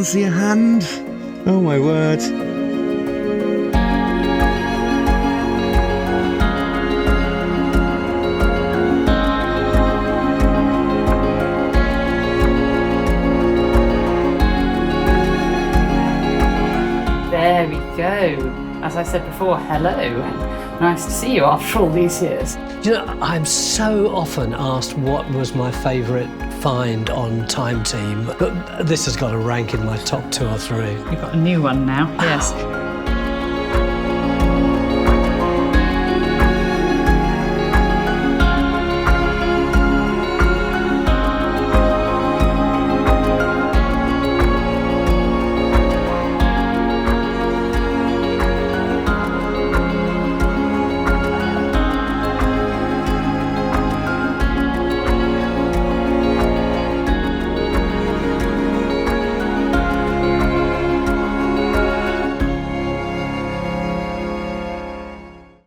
fancy a hand? Oh my word. There we go. As I said before, hello. Nice to see you after all these years. You know, I'm so often asked what was my favourite find on Time Team, but this has got to rank in my top 2 or 3. You've got a new one now, yes.